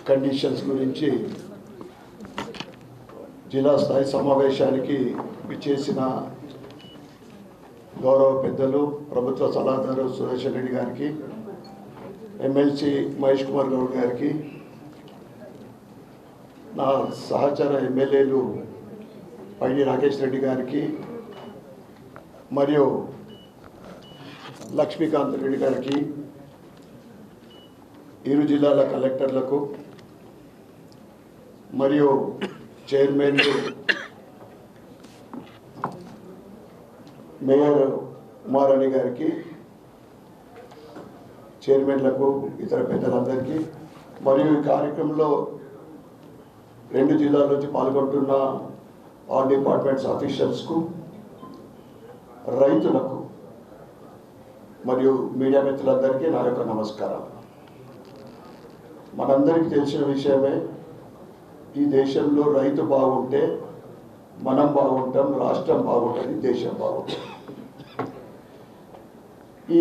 Conditions గురించి జిల్లా స్థాయి సమావేశానికి విచ్చేసిన గౌరవ పెద్దలు ప్రభుత్వ సలహాదారు సురేష్ రెడ్డి గారికి, ఎమ్మెల్సీ మహేష్ కుమార్ గౌడ్ గారికి, నా సహచర ఎమ్మెల్యేలు పైడి రాకేష్ రెడ్డి గారికి మరియు లక్ష్మీకాంత్ రెడ్డి గారికి, ఇరు జిల్లాల కలెక్టర్లకు మరియు చైర్మన్లు, మేయర్ ఉమారాణి గారికి, చైర్మన్లకు, ఇతర పెద్దలందరికీ మరియు ఈ కార్యక్రమంలో 2 జిల్లాల నుంచి పాల్గొంటున్న ఆల్ డిపార్ట్మెంట్స్ ఆఫీషియల్స్కు, రైతులకు మరియు మీడియా మిత్రులందరికీ నా యొక్క నమస్కారం. మనందరికీ తెలిసిన విషయమే, ఈ దేశంలో రైతు బాగుంటే మనం బాగుంటాం, రాష్ట్రం బాగుంటుంది, దేశం బాగుంటుంది.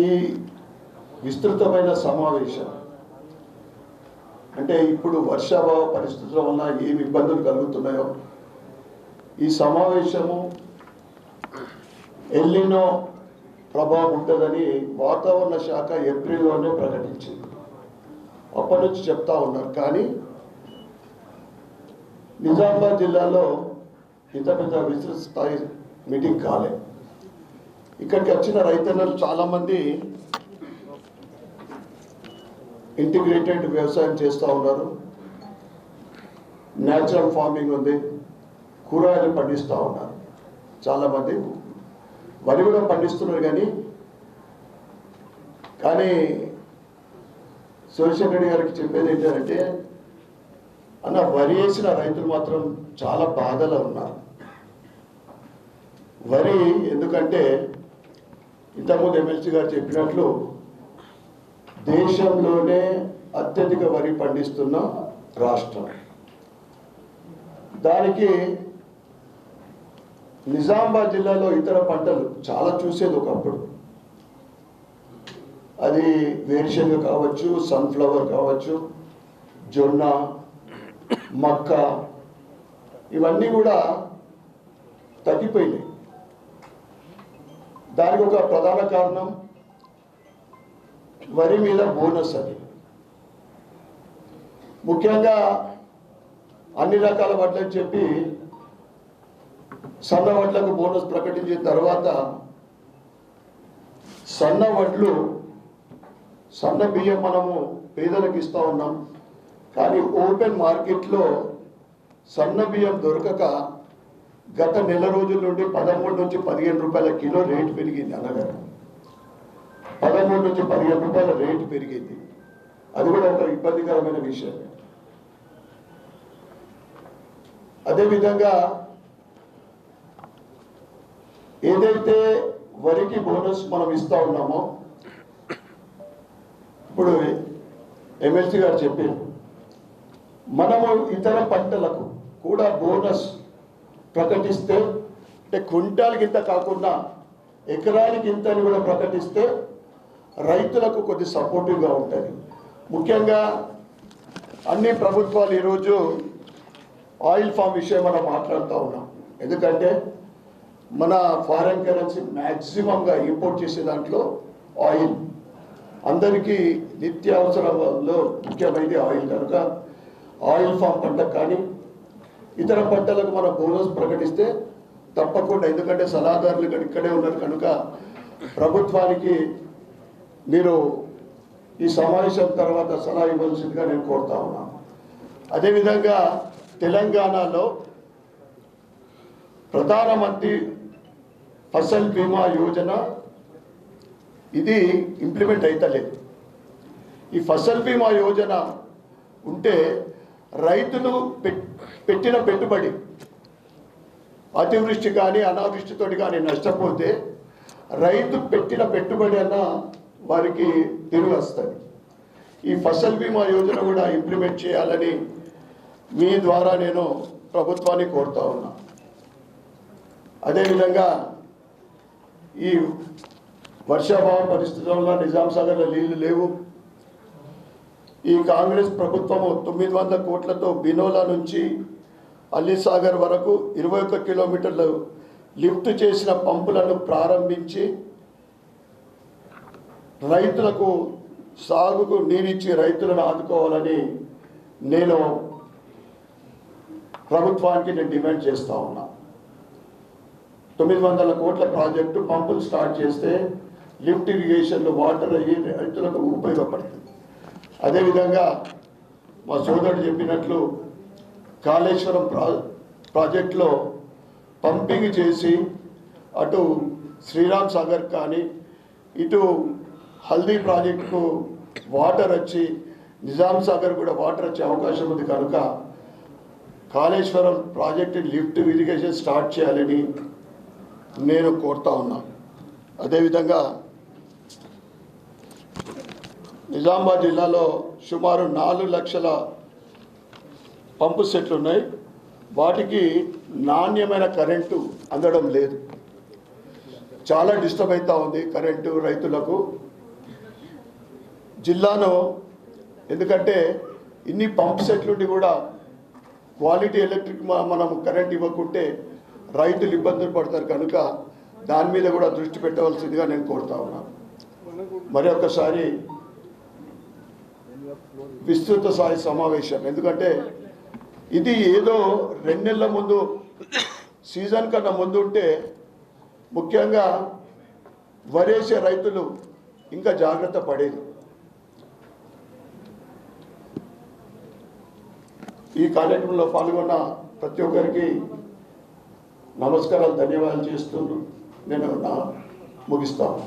ఈ విస్తృతమైన సమావేశం అంటే ఇప్పుడు వర్షాభావ పరిస్థితుల వల్ల ఏమి ఇబ్బందులు కలుగుతున్నాయో ఈ సమావేశము ఎల్నినో ప్రభావం ఉంటుందని వాతావరణ శాఖ ఏప్రిల్లోనే ప్రకటించింది. అప్పటి నుంచి చెప్తా ఉన్నారు. కానీ నిజామాబాద్ జిల్లాలో ఇంత పెద్ద విస్తృత స్థాయి మీటింగ్ కాలే. ఇక్కడికి వచ్చిన రైతన్నలు చాలామంది ఇంటిగ్రేటెడ్ వ్యవసాయం చేస్తూ ఉన్నారు, న్యాచురల్ ఫార్మింగ్ ఉంది, కూరగాయలు పండిస్తూ ఉన్నారు. చాలామంది వరి కూడా పండిస్తున్నారు. కానీ సురేష్ రెడ్డి గారికి చెప్పేది ఏంటంటే, అన్న వరి వేసిన రైతులు మాత్రం చాలా బాధలో ఉన్నారు. వరి ఎందుకంటే ఇంతకుముందు ఎమ్మెల్సీ గారు చెప్పినట్లు దేశంలోనే అత్యధిక వరి పండిస్తున్న రాష్ట్రం. దానికి నిజామాబాద్ జిల్లాలో ఇతర పంటలు చాలా చూసేది ఒకప్పుడు. అది వేరుశనగ కావచ్చు, సన్ఫ్లవర్ కావచ్చు, జొన్న, మక్క, ఇవన్నీ కూడా తగ్గిపోయినాయి. దానికి ఒక ప్రధాన కారణం వరి మీద బోనస్ అని. ముఖ్యంగా అన్ని రకాల వడ్లని చెప్పి సన్న వడ్లకు బోనస్ ప్రకటించిన తర్వాత సన్న వడ్లు, సన్న బియ్యం మనము పేదలకు ఇస్తూ ఉన్నాం. కానీ ఓపెన్ మార్కెట్లో సన్న బియ్యం దొరకక గత నెల రోజుల నుండి 13 నుంచి 15 రూపాయల కిలో రేటు పెరిగింది. అనగా 13 నుంచి 15 రూపాయల రేటు పెరిగింది. అది కూడా ఒక ఇబ్బందికరమైన విషయం. అదేవిధంగా ఏదైతే వరికి బోనస్ మనం ఇస్తూ ఉన్నామో, ఇప్పుడు ఎమ్మెల్సీ గారు చెప్పారు, మనము ఇతర పంటలకు కూడా బోనస్ ప్రకటిస్తే, అంటే క్వింటాల్కి ఇంత కాకుండా ఎకరానికి ఇంత అని కూడా ప్రకటిస్తే రైతులకు కొద్ది సపోర్టివ్గా ఉంటుంది. ముఖ్యంగా అన్ని ప్రభుత్వాలు ఈరోజు ఆయిల్ ఫామ్ విషయం మనం మాట్లాడుతూ ఉన్నాం. ఎందుకంటే మన ఫారెన్ కరెన్సీ మ్యాక్సిమంగా ఇంపోర్ట్ చేసే దాంట్లో ఆయిల్, అందరికీ నిత్యావసరంలో ముఖ్యమైనది ఆయిల్. కనుక ఆయిల్ ఫామ్ పంటకు కానీ ఇతర పంటలకు మనం బోనస్ ప్రకటిస్తే తప్పకుండా, ఎందుకంటే సలహాదారులు ఇక్కడే ఉన్నారు కనుక ప్రభుత్వానికి మీరు ఈ సమావేశం తర్వాత సలహా ఇవ్వాల్సిందిగా నేను కోరుతా ఉన్నాను. అదేవిధంగా తెలంగాణలో ప్రధానమంత్రి ఫసల్ బీమా యోజన ఇది ఇంప్లిమెంట్ అవుతలేదు. ఈ ఫసల్ బీమా యోజన ఉంటే రైతులు పెట్టిన పెట్టుబడి అతివృష్టి కానీ అనావృష్టితో కానీ నష్టపోతే రైతు పెట్టిన పెట్టుబడి అన్న వారికి తిరిగి వస్తుంది. ఈ ఫసల్ బీమా యోజన కూడా ఇంప్లిమెంట్ చేయాలని మీ ద్వారా నేను ప్రభుత్వాన్ని కోరుతా ఉన్నా. అదేవిధంగా ఈ వర్షాభావ పరిస్థితుల వల్ల నిజాం సాగర్లో నీళ్లు లేవు. ఈ కాంగ్రెస్ ప్రభుత్వము 900 కోట్లతో బినోలా నుంచి అల్లిసాగర్ వరకు 21 కిలోమీటర్లు లిఫ్ట్ చేసిన పంపులను ప్రారంభించి రైతులకు సాగుకు నీరిచ్చి రైతులను ఆదుకోవాలని నేను ప్రభుత్వానికి డిమాండ్ చేస్తూ ఉన్నా. 900 కోట్ల ప్రాజెక్టు పంపులు స్టార్ట్ చేస్తే లిఫ్ట్ ఇరిగేషన్లో వాటర్ అయ్యి రైతులకు ఉపయోగపడుతుంది. అదేవిధంగా మా సోదరుడు చెప్పినట్లు కాళేశ్వరం ప్రాజెక్టులో పంపింగ్ చేసి అటు శ్రీరామ్ సాగర్ కానీ ఇటు హల్దీ ప్రాజెక్టుకు వాటర్ వచ్చి నిజాం సాగర్ కూడా వాటర్ వచ్చే అవకాశం ఉంది కనుక Kaleshwaram project lift irrigation start చేయాలని నేను కోరుతా ఉన్నా. అదేవిధంగా నిజామాబాద్ జిల్లాలో సుమారు 4 లక్షల పంపు సెట్లు ఉన్నాయి. వాటికి నాణ్యమైన కరెంటు అందడం లేదు. చాలా డిస్టర్బ్ అవుతూ ఉంది కరెంటు రైతులకు జిల్లాలో. ఎందుకంటే ఇన్ని పంప్ సెట్లుండి కూడా క్వాలిటీ ఎలక్ట్రిక్ మనం కరెంట్ ఇవ్వకుంటే రైతులు ఇబ్బందులు పడతారు కనుక దాని మీద కూడా దృష్టి పెట్టవలసిందిగా నేను కోరుతా ఉన్నాను. మరి ఒకసారి విస్తృత స్థాయి సమావేశం, ఎందుకంటే ఇది ఏదో 2 నెలల ముందు సీజన్ కన్నా ముందు ఉంటే ముఖ్యంగా వరేసే రైతులు ఇంకా జాగ్రత్త పడేది. ఈ కార్యక్రమంలో పాల్గొన్న ప్రతి ఒక్కరికి నమస్కారాలు, ధన్యవాదాలు చేస్తూ నేను ముగిస్తాను.